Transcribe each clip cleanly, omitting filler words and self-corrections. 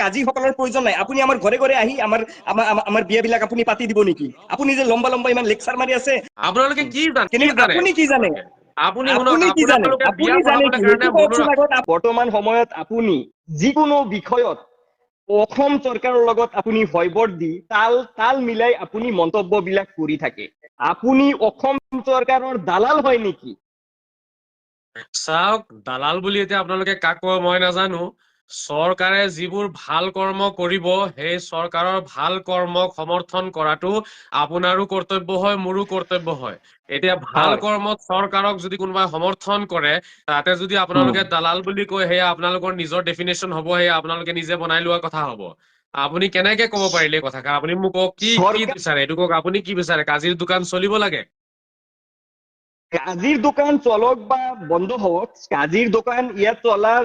কাজীসকলৰ প্ৰয়োজন নাই আপুনি আমাৰ ঘৰে ঘৰে আহি আমাৰ বিয়াবিলাক আপুনি পাতি দিব নেকি আপুনি যে লম্বা লম্বা ইমান লেকচাৰ মাৰি আছে আপোনালোকে কি আপুনি কি জানে আপুনি শুনক আপুনি কি জানে আপোনালোকে বিয়া আপুনি জানে পঢ়াবলৈ কি কাৰণে সেইটো কওকচোন আগত বৰ্তমান সময়ত আপুনি যিকোনো বিষয়ত অসম চৰকাৰৰ লগত আপুনি ভয়বট দি তাল মিলাই আপুনি মন্তব্যবিলাক কৰি থাকে আপুনি অসম চৰকাৰৰ দালাল হয় নেকি চাওক দালাল বুলি এতিয়া আপোনালোকে কাক কয় মই নাজানো চৰকাৰে যিবোৰ ভাল কৰ্ম কৰিব সেই চৰকাৰৰ ভাল কৰ্মক সমৰ্থন কৰাটো আপোনাৰো কৰ্তব্য হয় মোৰো কৰ্তব্য হয় এতিয়া ভাল হয় কৰ্মত চৰকাৰক যদি কোনোবাই সমৰ্থন কৰে তাতে যদি আপোনালোকে দালাল বুলি কয় সেয়া আপোনালোকৰ নিজৰ ডেফিনেশ্যন হ'ব সেয়া আপোনালোকে নিজে বনাই লোৱা কথা হ'ব আপুনি কেনেকে ক'ব পাৰিলে কথা আপুনি মোক কওক কি চৰকাৰ বিচাৰে এইটো কওক আপুনি কি বিচাৰে কাজিৰ দোকান চলিব লাগে কাজিৰ দোকান চলক বা বন্ধ হওক কাজিৰ দোকান ইয়াত চলাৰ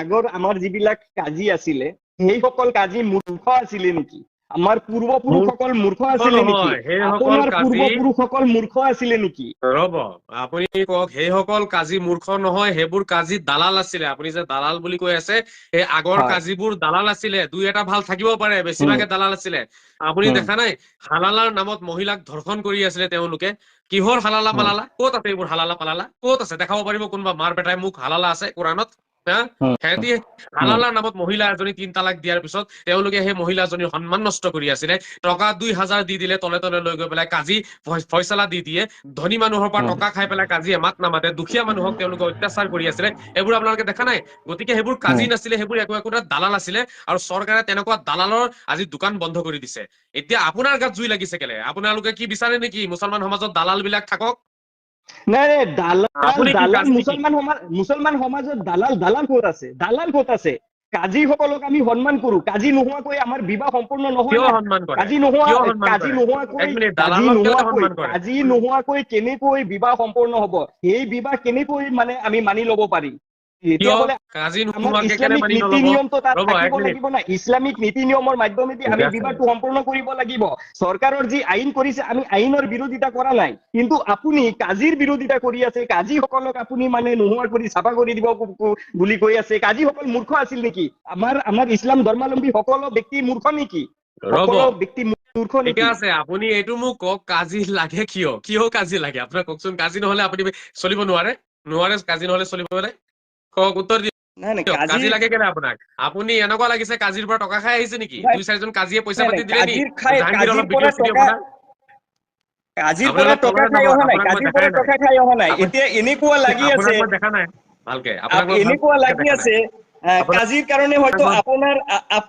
আগৰ আমাৰ যিবিলাক কাজি আছিলে সেইসকল কাজি মূৰ্খ আছিলে নেকি আমাৰ পূৰ্বপুৰুষসকল মূৰ্খ আছিলে নেকি নহয় সেইসকল আপোনাৰ কাজি পূৰ্বপুৰুষসকল মূৰ্খ আছিলে নেকি ৰব আপুনি কওক সেইসকল কাজি মূৰ্খ নহয় সেইবোৰ কাজি দালাল আছিলে আপুনি যে দালাল বুলি কৈ আছে সেই আগৰ হয় কাজিবোৰ দালাল আছিলে দুই এটা ভাল থাকিব পাৰে বেছিভাগে দালাল আছিলে আপুনি দেখা নাই হালালাৰ নামত মহিলাক ধৰ্ষণ কৰি আছিলে তেওঁলোকে কিহৰ হালালা পালালা ক'ত আছে এইবোৰ হালালা পালালা ক'ত আছে দেখাব পাৰিব কোনোবা মাৰ বেটাই মোক হালালা আছে কোৰাণত সিহঁতি হালালাৰ নামত মহিলা এজনী ৩ তালাক দিয়াৰ পিছত তেওঁলোকে সেই মহিলাজনীৰ সন্মান নষ্ট কৰি আছিলে টকা ২,০০০ দি দিলে তলে তলে লৈ গৈ পেলাই কাজি ফয়চালা দি দিয়ে ধনী মানুহৰ পৰা টকা খাই পেলাই কাজিয়ে মাত নামাতে দুখীয়া মানুহক তেওঁলোকে অত্যাচাৰ কৰি আছিলে এইবোৰ আপোনালোকে দেখা নাই গতিকে সেইবোৰ কাজি নাছিলে সেইবোৰ একোটা দালাল আছিলে আৰু চৰকাৰে তেনেকুৱা দালালৰ আজি দোকান বন্ধ কৰি দিছে এতিয়া আপোনাৰ গাত জুই লাগিছে কেলে আপোনালোকে কি বিচাৰে নেকি মুছলমান সমাজত দালাল বিলাক থাকক নাই আপুনি কি দালাল কাজি নেকি মুছলমান সমাজত দালাল ক'ত আছে কাজীসকলক আমি সন্মান কৰো কাজী নোহোৱাকৈ আমাৰ বিবাহ সম্পূৰ্ণ নহয় কিয় না সন্মান কৰে কাজী কৰে এক মিনিট দালালক কেলে সন্মান কৰে নোহোৱাকৈ কেনেকৈ বিবাহ সম্পূৰ্ণ হ'ব সেই বিবাহ কেনেকৈ মানে আমি মানি ল'ব পাৰিম কিয় তেতিয়াহ'লে কাজি আমাৰ নোহোৱাকে কেলে ইছলামিক মানি নীতি নল'ব নিয়মটো তাত ৰ'ব এক থাকিব মিনিট লাগিব না ইছলামিক নীতি নিয়মৰ মাধ্যমেদি ঠিক আমি আছে বিবাহটো সম্পূৰ্ণ কৰিব লাগিব চৰকাৰৰ যি আইন কৰিছে আমি আইনৰ বিৰোধিতা কৰা নাই কিন্তু আপুনি কাজিৰ বিৰোধিতা কৰি আছে কাজীসকলক আপুনি মানে নোহোৱা কৰি চাফা কৰি দিব বুলি কৈ আছে কাজীসকল মূৰ্খ আছিল নেকি আমাৰ ইছলাম ধৰ্মাৱলম্বী সকলো ব্যক্তি মূৰ্খ নেকি ৰ'ব সকলো ব্যক্তি মূৰ্খ ঠিকে নেকি আছে আপুনি এইটো মোক কওক কাজি লাগে কিয় কাজি লাগে আপোনাক কওকচোন কাজি নহলে আপুনি চলিব নোৱাৰে কাজি নহলে চলিব নোৱাৰে কওক উত্তৰ নাই নাই দিয়ক কাজি লাগে কেনে আপোনাক আপুনি এনেকুৱা লাগিছে কাজিৰ পৰা টকা খাই আহিছে নেকি নাই ২-৪জন কাজিয়ে পইচা নাই পাতি নাই দিলে নি জাহাংগীৰ অলপ কাজিৰ পৰা ভিডিঅ' চিডিঅ' টকা বনাই কাজিৰ আপুনি পৰা অলপ টকা তললৈ খাই যাব অহা নাই আপোনাক মই কাজিৰ দেখাই পৰা নাই টকা খাই অহা নাই আপুনি এতিয়া এনেকুৱা লাগি আপোনাক আছে মই দেখা নাই ভালকে আপোনাক মই এনেকুৱা ভালকে লাগি দেখা নাই আছে আপোনাক কাজিৰ কাৰণে হয়তো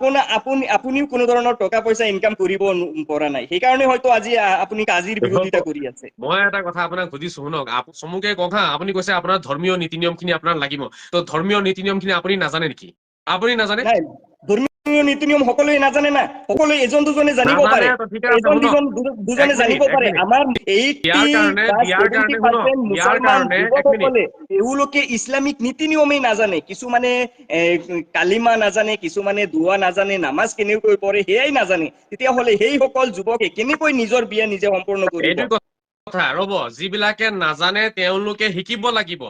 মই আপুনিও কোনো ধৰণৰ টকা পইচা ইনকাম কৰিব পৰা নাই সেইকাৰণে হয়তো আজি আপুনি কাজিৰ বিৰোধিতা কৰি আছে মই এটা কথা আপোনাক সুধিছো শুনক চমুকে কওক হা আপুনি কৈছে আপোনাৰ ধৰ্মীয় নীতি নিয়ম খিনি আপোনাৰ লাগিব তো ধৰ্মীয় নীতি নিয়ম খিনি আপুনি নাজানে নেকি আপুনি নাজানে নাই ধৰ্মীয় নীতি নিয়ম সকলোৱে নাজানে না সকলোৱে এজন দুজনে জানিব নাজানে পাৰে তো ঠিকে আছে এজন শুনক এক দুজনে জানিব মিনিট পাৰে আমাৰ 80 বা বিয়াৰ কাৰণে শুনক 70% বিয়াৰ মুছলমান কাৰণে এক মিনিট যুৱকসকলে তেওঁলোকে ইছলামিক নীতি নিয়মেই নাজানে কিছুমানে কালিমা নাজানে কিছুমানে দুৱা নাজানে নামাজ কেনেকৈ পঢ়ে সেয়াই নাজানে তেতিয়াহ'লে সেইসকল যুৱকে কেনেকৈ নিজৰ বিয়া নিজে সম্পূৰ্ণ কৰিব এইটো কথা ৰ'ব যিবিলাকে নাজানে তেওঁলোকে শিকিব লাগিব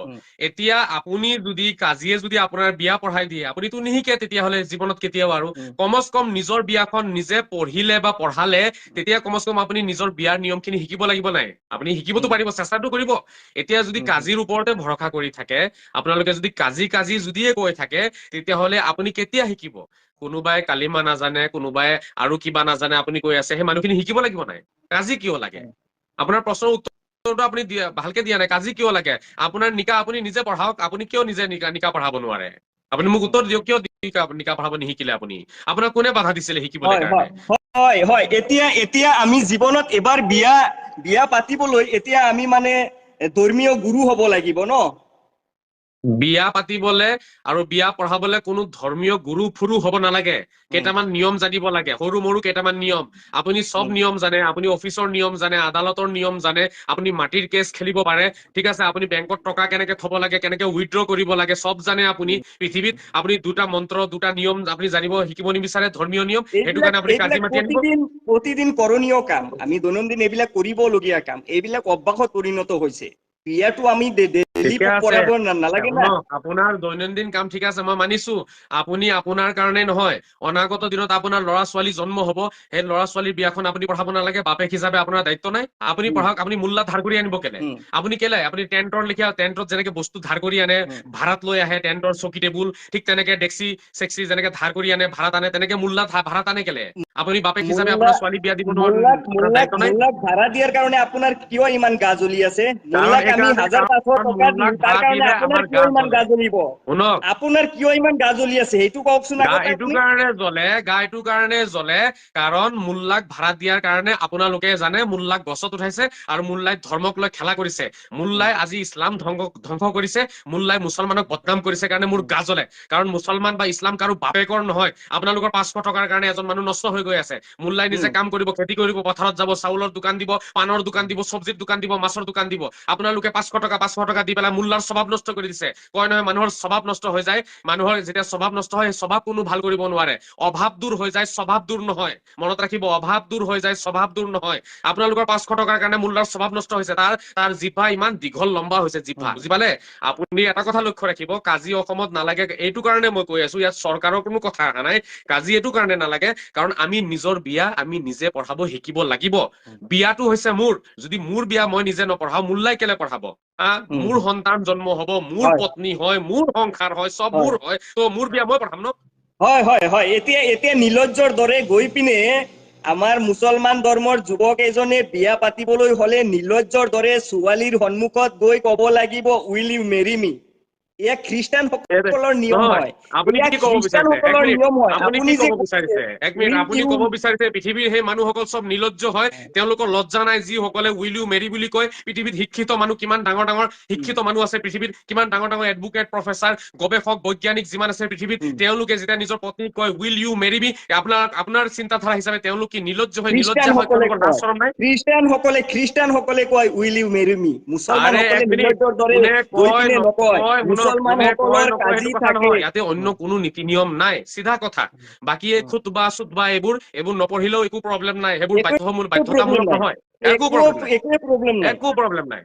এতিয়া আপুনি যদি কাজিয়ে যদি আপোনাৰ বিয়া পঢ়াই দিয়ে আপুনিতো নিশিকে তেতিয়াহ'লে জীৱনত কেতিয়াও আৰু কমচ কম নিজৰ বিয়াখন নিজে পঢ়িলে বা পঢ়ালে তেতিয়া কমচ কম আপুনি নিজৰ বিয়াৰ নিয়ম খিনি শিকিব লাগিব নাই আপুনি শিকিবতো পাৰিব চেষ্টাটো কৰিব এতিয়া যদি কাজিৰ ওপৰতে ভৰসা কৰি থাকে আপোনালোকে যদি কাজি যদিয়ে কৈ থাকে তেতিয়াহ'লে আপুনি কেতিয়া শিকিব কোনোবাই কালিমা নাজানে কোনোবাই আৰু কিবা নাজানে আপুনি কৈ আছে সেই মানুহখিনি শিকিব লাগিব নাই কাজি কিয় লাগে আপোনাৰ প্ৰশ্নৰ উত্তৰটো আপুনি ভালকে দিয়া নাই কাজি কিয় লাগে আপোনাৰ নিকা আপুনি নিজে পঢ়াওক আপুনি কিয় নিজে নিকা পঢ়াব নোৱাৰে আপুনি মোক উত্তৰ দিয়ক কিয় নিকা পঢ়াব নিশিকিলে আপুনি আপোনাক কোনে বাধা দিছিলে শিকিবলৈ কাৰণে হয় এতিয়া আমি জীৱনত এবাৰ বিয়া পাতিবলৈ এতিয়া আমি মানে ধৰ্মীয় গুৰু হ'ব লাগিব ন বিয়া পাতিবলে আৰু বিয়া পঢ়াবলে কোনো ধৰ্মীয় গুৰু ফুৰু হ'ব নালাগে কেইটামান নিয়ম জানিব লাগে সৰু মৰু কেইটামান নিয়ম আপুনি চব নিয়ম জানে আপুনি অফিচৰ নিয়ম জানে আদালতৰ নিয়ম জানে আপুনি মাটিৰ কেছ খেলিব পাৰে ঠিক আছে আপুনি বেংকত টকা কেনেকে থব লাগে কেনেকে উইথড্ৰ কৰিব লাগে চব জানে আপুনি পৃথিৱীত আপুনি দুটা মন্ত্ৰ দুটা নিয়ম আপুনি জানিব শিকিব নিবিচাৰে ধৰ্মীয় নিয়ম সেইটো কাৰণে আপুনি কাজি এইবিলাক মাতি আনিব প্ৰতিদিন কৰণীয় কাম আমি দৈনন্দিন এইবিলাক কৰিবলগীয়া কাম এইবিলাক অভ্যাসত পৰিণত হৈছে বিয়াটো আমি ঠিকে আছে পঢ়াব নালাগে না আপোনাৰ দৈনন্দিন কাম ঠিক আছে মই মানিছো আপুনি আপোনাৰ কাৰণে নহয় অনাগত দিনত আপোনাৰ ল'ৰা ছোৱালী জন্ম হ'ব সেই ল'ৰা ছোৱালীৰ বিয়াখন আপুনি পঢ়াব নালাগে বাপেক হিচাপে আপোনাৰ দায়িত্ব নাই আপুনি পঢ়াওক আপুনি মূল্য ধাৰ কৰি আনিব কেলে আপুনি কেলে আপুনি টেন্টৰ লিখা টেন্টত যেনেকে বস্তু ধাৰ কৰি আনে ভাড়াত লৈ আহে টেন্টৰ চকী টেবুল ঠিক তেনেকে ডেক্সি চেক্সি যেনেকে ধাৰ কৰি আনে ভাড়াত আনে তেনেকে মূল্য ভাড়াত আনে কেলে আপুনি বাপেক হিচাপে আপোনাৰ ছোৱালী বিয়া দিব দায়িত্ব নাই ভাড়া দিয়াৰ কাৰণে আপোনাৰ কিয় ইমান গা জ্বলি আছে কাৰণ আমি 1500 টকা দিওঁ তাৰ কাৰণে আপোনাৰ কিয় ইমান গা জ্বলিব শুনক আপোনাৰ কিয় ইমান গা জ্বলি আছে সেইটো কওকচোন আগতে এইটো কাৰণে জ্বলে কাৰণ মোল্লাক ভাড়া দিয়াৰ কাৰণে আপোনালোকে জানে মোল্লাক গছত উঠাইছে আৰু মোল্লাই ধৰ্মক লৈ খেলা কৰিছে মোল্লাই আজি ইছলাম ধ্বংস কৰিছে মোল্লাই মুছলমানক বদনাম কৰিছে কাৰণে মোৰ গা জ্বলে কাৰণ মুছলমান বা ইছলাম কাৰো বাপেকৰ নহয় আপোনালোকৰ 500 টকাৰ কাৰণে এজন মানুহ নষ্ট হৈ গৈ আছে মোল্লাই নিজে কাম কৰিব খেতি কৰিব পথাৰত যাব চাউলৰ দোকান দিব পানৰ দোকান দিব চব্জিৰ দোকান দিব মাছৰ দোকান দিব আপোনালোকে 500 টকা দি পেলাই মোল্লাৰ স্বভাৱ নষ্ট কৰি দিছে কয় নহয় মানুহৰ স্বভাৱ নষ্ট হৈ যায় মানুহৰ যেতিয়া স্বভাৱ নষ্ট হয় স্বভাৱ কোনো ভাল কৰিব নোৱাৰে অভাৱ দূৰ হৈ যায় স্বভাৱ দূৰ নহয় মনত ৰাখিব অভাৱ দূৰ হৈ যায় স্বভাৱ দূৰ নহয় আপোনালোকৰ 500 টকাৰ কাৰণে মোল্লাৰ স্বভাৱ নষ্ট হৈছে তাৰ জিভা ইমান দীঘল লম্বা হৈছে জিভা বুজি পালে আপুনি এটা কথা লক্ষ্য ৰাখিব কাজি অসমত নালাগে এইটো কাৰণে মই কৈ আছো ইয়াত চৰকাৰৰ কোনো কথা অহা নাই কাজি এইটো কাৰণে নালাগে কাৰণ আমি নিজৰ বিয়া আমি নিজে পঢ়াব শিকিব লাগিব বিয়াটো হৈছে মোৰ যদি মোৰ বিয়া মই নিজে নপঢ়াও মোল্লাই কেলে পঢ়াব মোৰ সন্তান জন্ম হ'ব মোৰ পত্নী হয় মোৰ সংসাৰ হয় সব মোৰ হয় তো মোৰ বিয়া মই পঢ়াম ন হয় এতিয়া নীলজ্জৰ দৰে গৈ পিনে আমাৰ মুছলমান ধৰ্মৰ যুৱক এজনে বিয়া পাতিবলৈ হলে নীলজ্জৰ দৰে ছোৱালীৰ সন্মুখত গৈ কব লাগিব উইল ইউ মেৰি মি এয়া খ্ৰীষ্টান সকলৰ নিয়ম হয় আপুনি কি ক'ব বিচাৰিছে আপুনি কি ক'ব বিচাৰিছে এক মিনিট আপুনি ক'ব বিচাৰিছে পৃথিৱীৰ সেই মানুহসকল সব নীলজ্জ হয় তেওঁলোকৰ লজ্জা নাই যিসকলে উইল ইউ মেৰি বুলি কয় পৃথিৱীত শিক্ষিত মানুহ কিমান ডাঙৰ ডাঙৰ শিক্ষিত মানুহ আছে পৃথিৱীত কিমান ডাঙৰ ডাঙৰ এডভোকেট প্ৰফেচাৰ গৱেষক বৈজ্ঞানিক যিমান আছে পৃথিৱীত তেওঁলোকে যেতিয়া নিজৰ পত্নীক কয় উইল ইউ মেৰি মি আপোনাৰ চিন্তাধাৰা হিচাপে তেওঁলোক কি নীলজ্জ হয় নীলজ্জা হয় তেওঁলোকৰ লাজ শৰম নাই খ্ৰীষ্টান সকলে কয় উইল ইউ মেৰি মি মুছলমান সকলে নীলজ্জৰ দৰে গৈ পিনে নকয় মুছলমান সকলৰ কাজি থাকে ইয়াতে অন্য কোনো নীতি নিয়ম নাই চিধা কথা বাকি খুতবা এইবোৰ নপঢ়িলেও একো প্ৰব্লেম নাই সেইবোৰ বাধ্যতামূলক নহয় একো প্ৰব্লেম নাই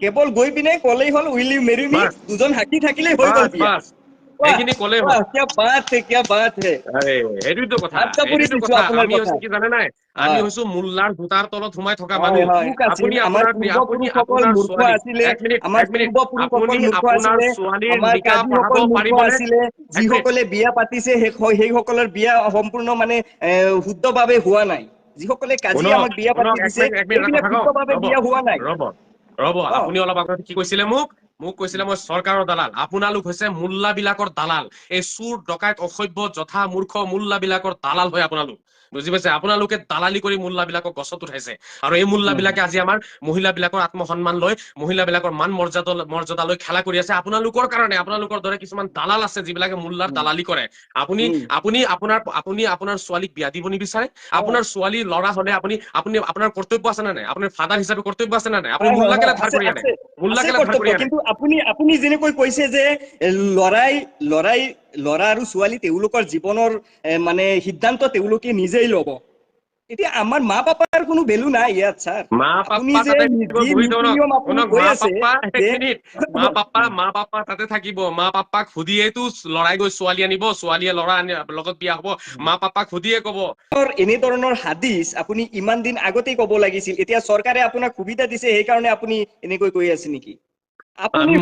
কেৱল গৈ পিনে কলেই হল উইল ইউ মেৰি মি দুজন সাক্ষী থাকিলেই হৈ গল বিয়া এইখিনি কলেই হ'ল क्या बात है এইটোতো কথা আমি হৈছে কি জানে নাই আমি হৈছো মোল্লাৰ জোতাৰ তলত সোমাই থকা মানুহ আপুনি আপোনাৰ ছোৱালীৰ নিকাহ পঢ়াব পাৰিবনে যিসকলে বিয়া পাতিছে সেইসকলৰ বিয়া সম্পূৰ্ণ মানে শুদ্ধভাৱে হোৱা নাই যিসকলে কাজি আমাক বিয়া পাতি দিছে শুদ্ধভাৱে বিয়া হোৱা নাই ৰব আপুনি অলপ আগতে কি কৈছিলে মোক কৈছিলে মই চৰকাৰৰ দালাল আপোনালোক হৈছে মোল্লা বিলাকৰ দালাল এই চুৰ ডকাইত অসভ্য যথা মূৰ্খ মোল্লা বিলাকৰ দালাল হয় আপোনালোক বুজি পাইছে আপোনালোকে দালালি কৰি মোল্লা বিলাকক গছত উঠাইছে আৰু এই মোল্লা বিলাকে আজি আমাৰ মহিলা বিলাকৰ আত্মসন্মান লৈ মহিলা বিলাকৰ মান মৰ্যাদা লৈ খেলা কৰি আছে আপোনালোকৰ কাৰণে আপোনালোকৰ দৰে কিছুমান দালাল আছে যিবিলাকে মোল্লাৰ দালালি কৰে আপুনি আপোনাৰ ছোৱালীক বিয়া দিব নিবিচাৰে আপোনাৰ ছোৱালী ল'ৰা হলে আপুনি আপোনাৰ কৰ্তব্য আছে নে নাই আপোনাৰ ফাদাৰ হিচাপে কৰ্তব্য আছে নে নাই আপুনি মোল্লা কেলে ধাৰ কৰি আনে কিন্তু আপুনি যেনেকৈ কৈছে যে ল'ৰা আৰু ছোৱালী তেওঁলোকৰ জীৱনৰ মানে সিদ্ধান্ত তেওঁলোকে নিজেই ল'ব এতিয়া আমাৰ মা পাপাৰ কোনো ভেলু নাই ইয়াত স্যাৰ মা পাপা তাতে থাকিব মা পাপাক খুদিয়েতো লৰাই গৈ ছোৱালী আনিব ছোৱালীয়ে ল'ৰা লগত বিয়া হ'ব মা পাপাক খুদিয়ে কব এনে ধৰণৰ হাদিস আপুনি ইমান দিন আগতেই কব লাগিছিল এতিয়া চৰকাৰে আপোনাক সুবিধা দিছে সেই কাৰণে আপুনি এনেকৈ কৈ আছে নেকি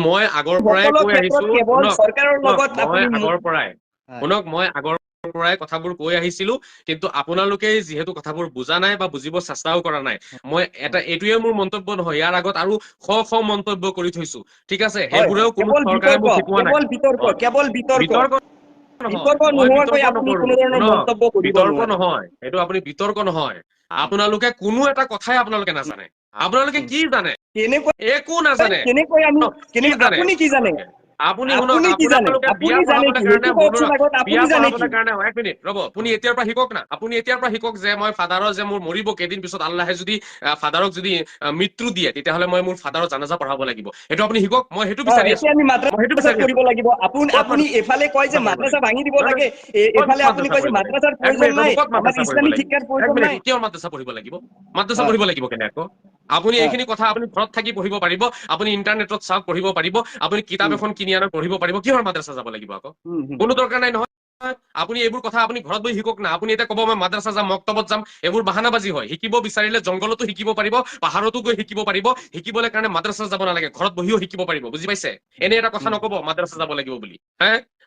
মই আগৰ পৰাই কৈ আহিছো মই আগৰ পৰাই কথাবোৰ কৈ আহিছিলো কিন্তু আপোনালোকে যিহেতু কথাবোৰ বুজা নাই বা বুজিব চেষ্টাও কৰা নাই মই এইটোৱে মোৰ মন্তব্য নহয় ইয়াৰ আগত আৰু শ মন্তব্য কৰি থৈছো ঠিক আছে সেইবোৰেও কোনো চৰকাৰে মোক শিকোৱা নাই কেৱল বিতৰ্ক নহয় এইটো আপুনি বিতৰ্ক নহয় আপোনালোকে কোনো এটা কথাই আপোনালোকে নাজানে আপোনালোকে কি জানে একো নাজানে আপুনি কি জানে আপুনি শুনক, আপুনি কি জানে? আপোনালোকে আপুনি বিয়া জানে পঢ়াবলৈ কি? কাৰণে সেইটো কওকচোন আগত, বিয়া আপুনি জানে পঢ়াবলৈ কি? কাৰণে এক মিনিট ৰ'ব, আপুনি এতিয়াৰ পৰা শিকক না, আপুনি এতিয়াৰ পৰা শিকক যে মই ফাদাৰৰ যে মোৰ মৰিব কেইদিন পিছত আল্লাহে যদি ফাদাৰক যদি মৃত্যু দিয়ে তেতিয়াহ'লে মই মোৰ ফাদাৰৰ জানাজা পঢ়াব লাগিব, সেইটো আপুনি শিকক, মই সেইটো বিচাৰি আছো, এতিয়া আমি মই সেইটো মাদ্ৰাছা বিচাৰি আছো। কৰিব লাগিব। আপুনি এফালে কয় যে কৰিব মাদ্ৰাছা লাগিব? ভাঙি দিব নহয়, লাগে, ক'ত এফালে আপুনি মাদ্ৰাছা কয় যে পঢ়িব লাগিব? মাদ্ৰাছাৰ এক প্ৰয়োজন মিনিট ৰ'ব, নাই, ক'ত আমাৰ মাদ্ৰাছা পঢ়িব ইছলামিক লাগিব? শিক্ষাৰ এক প্ৰয়োজন মিনিট, নাই। কিয় মাদ্ৰাছা পঢ়িব লাগিব? মাদ্ৰাছা হয় পঢ়িব লাগিব কেনে আকৌ? আপুনি হয় এইখিনি কথা আপুনি ঘৰত থাকি পঢ়িব পাৰিব, আপুনি ইণ্টাৰনেটত চাওক পঢ়িব পাৰিব, আপুনি কিতাপ উম এখন কিনি আনি পঢ়িব পাৰিব, কিহৰ মাদ্ৰাছা যাব লাগিব আকৌ? উম কোনো দৰকাৰ নাই নহয়। আপুনি এইবোৰ কথা আপুনি ঘৰত বহি শিকক না। আপুনি এতিয়া ক'ব মই মাদ্ৰাছা যাম, মক্তবত যাম, এইবোৰ বাহানাবাজি হয়। শিকিব বিচাৰিলে জংঘলতো শিকিব পাৰিব, পাহাৰতো গৈ শিকিব পাৰিব। শিকিবলৈ কাৰণে মাদ্ৰাছা যাব নালাগে, ঘৰত বহিও শিকিব পাৰিব, বুজি পাইছে? এনে এটা কথা উম নকব মাদ্ৰাছা যাব লাগিব বুলি।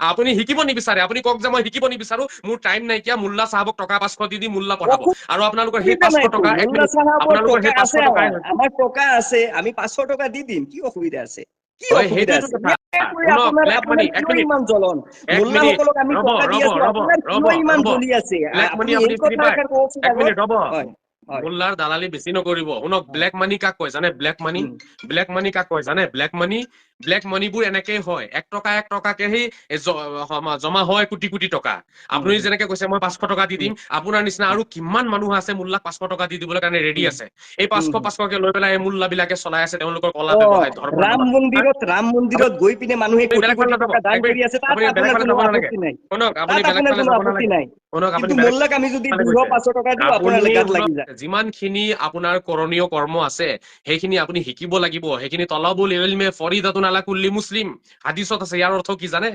আপুনি শিকিব নিবিচাৰে, আপুনি কওক যে মই শিকিব নিবিচাৰো, মোৰ টাইম নাইকিয়া, মোল্লা চাহাবক টকা 500 দি মোল্লা পঢ়াব, আৰু আপোনালোকৰ সেই অসুবিধা 500 নাইতো, টকা এক মোল্লা মিনিট, চাহাবৰ আপোনালোকৰ টকা সেই 500 আছে, টকাই আমাৰ টকা আছে, আমি 500 টকা দি দিম, কি অসুবিধা আছে? কি হয়, অসুবিধা সেইটোৱেটো আছে? কথা। ইয়াৰ কৰি শুনক, আপোনাৰ ব্লেক মানি, আপোনাৰ এক কিয় মিনিট, ইমান জ্বলন? এক মিনিট, মোল্লাসকলক আমি ৰ'ব টকা দি ৰ'ব আছো, ৰ'ব আপোনাৰ ৰ'ব কিয় ইমান ৰ'ব জ্বলি আছে? ব্লেক মানি আপুনি এই আপুনি চিনি কথা পায়? এষাৰ কওকচোন এক আগত। মিনিট ৰ'ব, হয় হয় মোল্লাৰ দালালি বেছি নকৰিব। শুনক, হয় ব্লেক মানি কাক কয় জানে? ব্লেক মানি, উম ব্লেক মানি কাক কয় জানে? ব্লেক মানিবোৰ এনেকেই হয়, 1 টকাকে সেই জমা হয় কোটি কোটি টকা। উম আপুনি উম যেনেকে কৈছে মই 500 টকা দি দিম, আপোনাৰ নিচিনা আৰু কিমান মানুহ আছে মোল্লাক 500 টকা দি দিবলৈ কাৰণে ৰেডি উম আছে। এই উম 500 উম 500 কে লৈ পেলাই এই মোল্লা বিলাকে চলাই আছে তেওঁলোকৰ কলা অ ব্যৱসায়, ধৰ্মৰ ৰাম নামত। মন্দিৰত গৈ পিনে মানুহে আপুনি কোটি বেলেগ ফালে কোটি নাযাব, টকা দান এক মিনিট, কৰি আছে, তাত আপুনি বেলেগ আপোনাৰ ফালে কোনো যাব নালাগে। আপত্তি নাই। শুনক, আপুনি তাত বেলেগ আপোনাৰ ফালে কোনো যাব আপত্তি নালাগে। নাই। শুনক, আপুনি কিন্তু বেলেগ মোল্লাক আমি যদি ফালে 200 গৈছে। 500 টকা দিওঁ, আপোনাৰ আপুনি গাত শুনক, লাগি যায়। যিমানখিনি আপোনাৰ কৰণীয় কৰ্ম আছে সেইখিনি আপুনি শিকিব লাগিব। সেইখিনি তলাবুল ইলমে ফৰিদাতুন আলা কুল্লি মুছলিম, হাদিছত আছে। ইয়াৰ অৰ্থ কি জানে?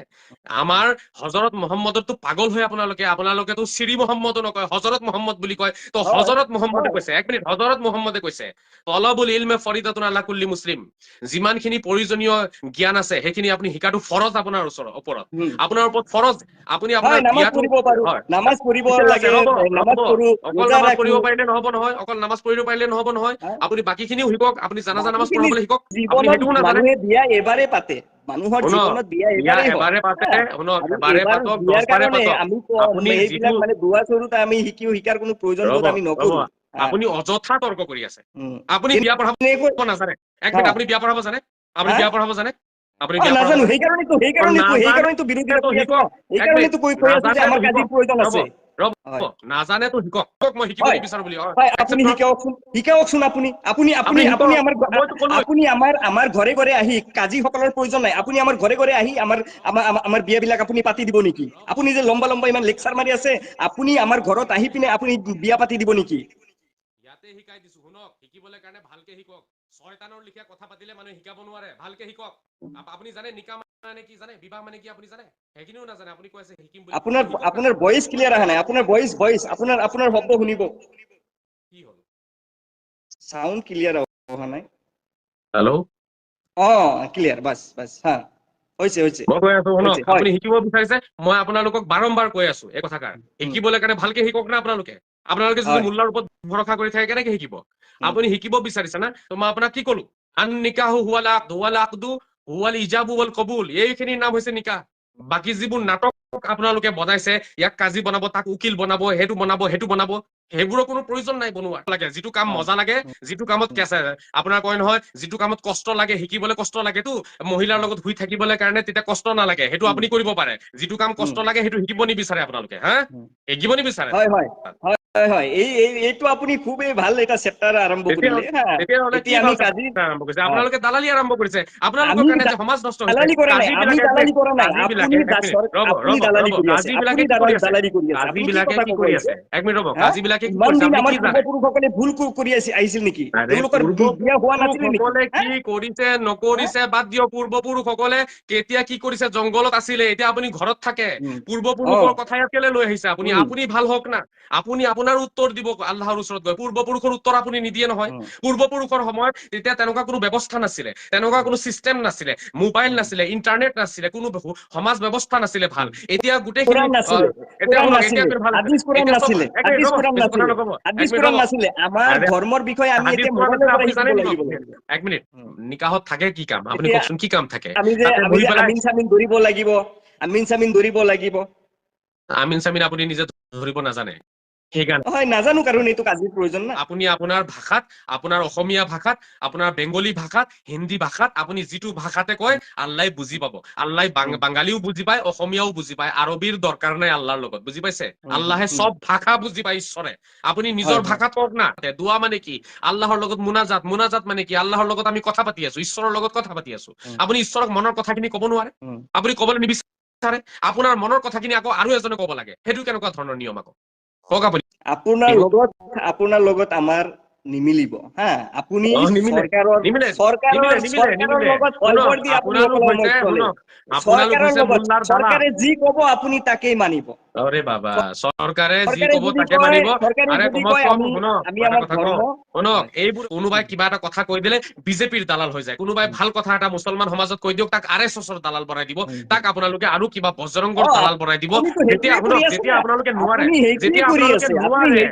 আমাৰ হজৰত মহম্মদতো পাগল হৈ আপোনালোকেতো শ্ৰী মহম্মদো নকয়, হজৰত মহম্মদ বুলি কয়। তো হয় হজৰত মহম্মদে হয় কৈছে, এক মিনিট, হজৰত মহম্মদে কৈছে তলাবুল ইলমে ফৰিদাতুন আলা কুল্লি মুছলিম, যিমানখিনি প্ৰয়োজনীয় জ্ঞান আছে সেইখিনি আপুনি শিকাটো ফৰজ আপোনাৰ ওপৰত, উম আপোনাৰ ওপৰত ফৰজ। আপুনি হয় আপোনাৰ নামাজ বিয়াটো, পঢ়িব পাৰো, হয়, নামাজ পঢ়িব ঠিকে আছে, লাগে, ৰ'ব নামাজ ৰ'ব, পঢ়ো, অকল ৰোজা নামাজ ৰাখো। পঢ়িব পাৰিলে নহ'ব নহয়, অকল নামাজ পঢ়িব পাৰিলে নহ'ব নহয়, হা? আপুনি বাকীখিনিও শিকক। আপুনি জানাজা নামাজ বাকীখিনি পঢ়াবলৈ শিকক, আপুনি জীৱনত সেইটোও নাজানে। মানুহে বিয়া এবাৰে পাতে, মানুহৰ শুনক, জীৱনত বিয়া বিয়া এবাৰেই হয়। এবাৰে পাতে, হা? শুনক, আৰু এবাৰে এবাৰ পাতক, 10 বিয়াৰ বাৰে কাৰণে পাতক, আমি আপুনি যিটো, এইবিলাক মানে দুৱা চৰুত আমি শিকাৰ কোনো প্ৰয়োজন ৰ'ব বোধ আমি ৰ'ব, নকৰো। হা? আপুনি অযথা তৰ্ক কৰি আছে। উম আপুনি বিয়া পঢ়াব এনেকৈ নাজানে। এক হা মিনিট, আপুনি বিয়া পঢ়াব জানে? আপুনি হা বিয়া পঢ়াব জানে? আপুনি বিয়া পঢ়াব নাজানো, জানে? সেইকাৰণেতো বিৰোধিতা নাজানেতো কৰি আছো শিকক, না, এক মিনিট, সেইকাৰণেতো কৈ আছো যে নাজানেতো আমাৰ কাজিৰ শিকক, প্ৰয়োজন ৰ'ব আছে। ৰ'ব, হয় নাজানেতো শিকক, মই শিকিব হয় নিবিচাৰো বুলি হয়, আপুনি একচেপ্ট কৰক। শিকাওকচোন আপুনি আপুনি আপুনি আপুনি আপুনি শিকক, আমাৰ মইতো ক'লোৱে। আপুনি আমাৰ ঘৰে ঘৰে আহি, কাজীসকলৰ প্ৰয়োজন নাই, আপুনি আমাৰ ঘৰে ঘৰে আহি আমাৰ বিয়াবিলাক আপুনি পাতি দিব নেকি? আপুনি যে লম্বা লম্বা ইমান লেকচাৰ মাৰি আছে, আপুনি আমাৰ ঘৰত আহি পিনে আপুনি বিয়া পাতি দিব নেকি? ইয়াতে শিকাই দিছো, শুনক, শিকিবলৈ কাৰণে ভালকে শিকক। ছয়তানৰ লিখীয়া কথা পাতিলে মানুহে শিকাব নোৱাৰে, ভালকে শিকক। আপুনি জানে নিকাহ মানে কি জানে? বিবাহ মানে কি আপুনি জানে? সেইখিনিও নাজানে, আপুনি কৈ আছে শিকিম বুলি, আপোনাৰ শিকক না। আপোনাৰ ভইচ ক্লিয়াৰ অহা নাই, আপোনাৰ ভইচ আপোনাৰ শব্দ শুনিব। কি হ'ল? চাউণ্ড ক্লিয়াৰ অহা নাই। হেল্ল', ক্লিয়াৰ, বাছ হা, হৈছে মই কৈ আছো শুনক, হয়। আপুনি শিকিব বিচাৰিছে, মই আপোনালোকক বাৰম্বাৰ কৈ আছো এই কথাষাৰ, উম শিকিবলৈ কাৰণে ভালকে শিকক না। আপোনালোকে যদি হয় মোল্লাৰ ওপৰত ভৰসা কৰি থাকে কেনেকে শিকিব? উম আপুনি শিকিব বিচাৰিছে না, তো মই আপোনাক কি ক'লো? আন নিকাহু হুৱাল আকদু ৱাল আকদু হুৱাল ইজাবু ৱাল কবুল, এইখিনিৰ নাম হৈছে নিকাহ। বাকী যিবোৰ নাটক আপোনালোকে বনাইছে, ইয়াক কাজী বনাব, তাক উকিল বনাব, সেইটো বনাব, সেইবোৰৰ কোনো প্ৰয়োজন নাই বনোৱাৰ লাগে। যিটো কাম হয় মজা লাগে, যিটো কামত উম কেঁচা, আপোনাৰ কয় নহয়, যিটো কামত কষ্ট লাগে, শিকিবলৈ কষ্ট লাগেতো, মহিলাৰ লগত শুই থাকিবলৈ কাৰণে তেতিয়া কষ্ট নালাগে, সেইটো উম আপুনি কৰিব পাৰে। যিটো কাম উম কষ্ট লাগে সেইটো শিকিব নিবিচাৰে আপোনালোকে, উম শিকিব নিবিচাৰে। হয় হয় হয় হয়, এইটো আপুনি খুবেই ভাল এটা চেপ্টাৰ আৰম্ভ কৰিলে। হা, তেতিয়াহ'লে কি এতিয়া আমি ভাল কাজি আৰম্ভ কৰিছে? হয়, আপোনালোকে দালালি আৰম্ভ কৰিছে। আপোনালোকৰ আমি কাৰণে যে সমাজ নষ্ট হৈছে, দালালি কৰা নাই, কাজী আমি বিলাকে যে, দালালি কৰা নাই, কাজী আপুনি বিলাকে, এক মিনিট ৰ'ব আপুনি ৰ'ব দালালি ৰ'ব, কৰি আছে, কাজী বিলাকে আপুনি কি কৰি আছে? দালালি কৰি আছে, কাজী আপুনি কি বিলাকে কথা কি ক'ব কৰি আহিছে? আছে? এক মিনিট ৰ'ব, হা, কাজী বিলাকে কি ইমান কৰিছে দিন আপুনি আমাৰ কি জানে? পূৰ্বপুৰুষসকলে ভুল কৰি আহিছিল নেকি? আৰে তেওঁলোকৰ বিয়া হোৱা নাছিলে নেকি? পূৰ্বপুৰুষসকলে হা কি কৰিছে হা নকৰিছে বাদ দিয়ক। পূৰ্বপুৰুষসকলে কেতিয়া কি কৰিছে জংঘলত আছিলে, এতিয়া আপুনি ঘৰত থাকে। উম অ পূৰ্বপুৰুষৰ কথা কেলে লৈ আহিছে আপুনি? উম আপুনি ভাল হওক না, আপুনি আপোনাৰ উত্তৰ দিব আল্লাহৰ ওচৰত গৈ। পূৰ্বপুৰুষৰ উত্তৰ আপুনি নিদিয়ে নহয়। উম পূৰ্বপুৰুষৰ সময়ত তেতিয়া তেনেকুৱা কোনো ব্যৱস্থা নাছিলে, তেনেকুৱা কোনো চিষ্টেম নাছিলে, মোবাইল উম নাছিলে, ইণ্টাৰনেট নাছিলে, কোনো সমাজ ব্যৱস্থা নাছিলে ভাল। উম এতিয়া গোটেইখিনি কোৰাণ নাছিলে, এতিয়া শুনক, এতিয়া নাছিলে, ভাল আছিলে। হাদিছ কোৰাণ এতিয়া চব নাছিলে, এক মিনিট হাদিছ ৰ'ব, কোৰাণ বেছি কথা নাছিলে, নক'ব, এক হাদিছ মিনিট কোৰাণ ৰ'ব। নাছিলে। আমাৰ আৰে ধৰ্মৰ বিষয়ে আমি হাদিছ এতিয়া কোৰাণ মোবাইলৰ নাছিলে পৰা আপুনি শিকিব জানে নি লাগিব। বাৰু? এক মিনিট, নিকাহত থাকে কি কাম আপুনি এতিয়া কওকচোন, কি কাম থাকে আমি যে তাতে আমি বহি যে পেলাই? আমিন চামিন ধৰিব লাগিব, আমিন চামিন ধৰিব লাগিব। আমিন চামিন আপুনি নিজে ধৰিব নাজানে। সেইকাৰণে হয় নাজানো কাৰণ এইটো কাজিৰ প্ৰয়োজন না। আপুনি আপোনাৰ ভাষাত, আপোনাৰ অসমীয়া ভাষাত, আপোনাৰ বেংগলী ভাষাত, হিন্দী ভাষাত আপুনি যিটো ভাষাতে কয় আল্লাহ বুজি পাব। আল্লাহ বাঙালীও বুজি পায়, অসমীয়াও বুজি পায়, আৰবীৰ দৰকাৰ নাই আল্লাহৰ লগত, বুজি পাইছে? আল্লাহে চব ভাষা বুজি পায় ঈশ্বৰে। আপুনি নিজৰ ভাষাত কওক না। দোৱা মানে কি? আল্লাহৰ লগত মুনাজাত। মুনাজাত মানে কি? আল্লাহৰ লগত আমি কথা পাতি আছো, ঈশ্বৰৰ লগত কথা পাতি আছো। আপুনি ঈশ্বৰক মনৰ কথাখিনি ক'ব নোৱাৰে? আপুনি ক'বলৈ নিবিচাৰে? আপোনাৰ মনৰ কথাখিনি আকৌ আৰু এজনে ক'ব লাগে, সেইটো কেনেকুৱা ধৰণৰ নিয়ম আকৌ কওক আপুনি? আপোনাৰ লগত আমাৰ নিমিলিব হা। আপুনি নিমিলে নিমিলে নিমিলে নিমিলে চৰকাৰৰ নিমিলে লগত শুনক, ভয় দি আপুনি আপোনালোক সকলৰ হৈছে মত চলে। শুনক, আপোনালোক চৰকাৰৰ হৈছে লগত মোল্লাৰ দালাল। চৰকাৰে যি ক'ব আপুনি তাকেই মানিব। আৰে বাবা, চৰকাৰে যি চৰকাৰে কব যদি তাকে কয় মানিব। চৰকাৰে আৰে যদি কমচ কয় কম আমি শুনক, মই এটা আমাৰ কথা ধৰ্ম কওঁ শুনক, হয় এইবোৰ কোনোবাই কিবা এটা কথা কৈ দিলে বিজেপিৰ দালাল হৈ যায়। কোনোবাই ভাল কথা এটা মুছলমান সমাজত কৈ দিয়ক, তাক RSSৰ দালাল বনাই দিব। তাক আপোনালোকে আৰু কিবা বজৰংগৰ দালাল বনাই দিব। আপুনিতো যেতিয়া সেইটোৱে কৰি শুনক, আছে যেতিয়া না। আপোনালোকে নোৱাৰে, আপুনি সেইটোৱে যেতিয়া কৰি আপোনালোকে আছে। আপুনি নোৱাৰে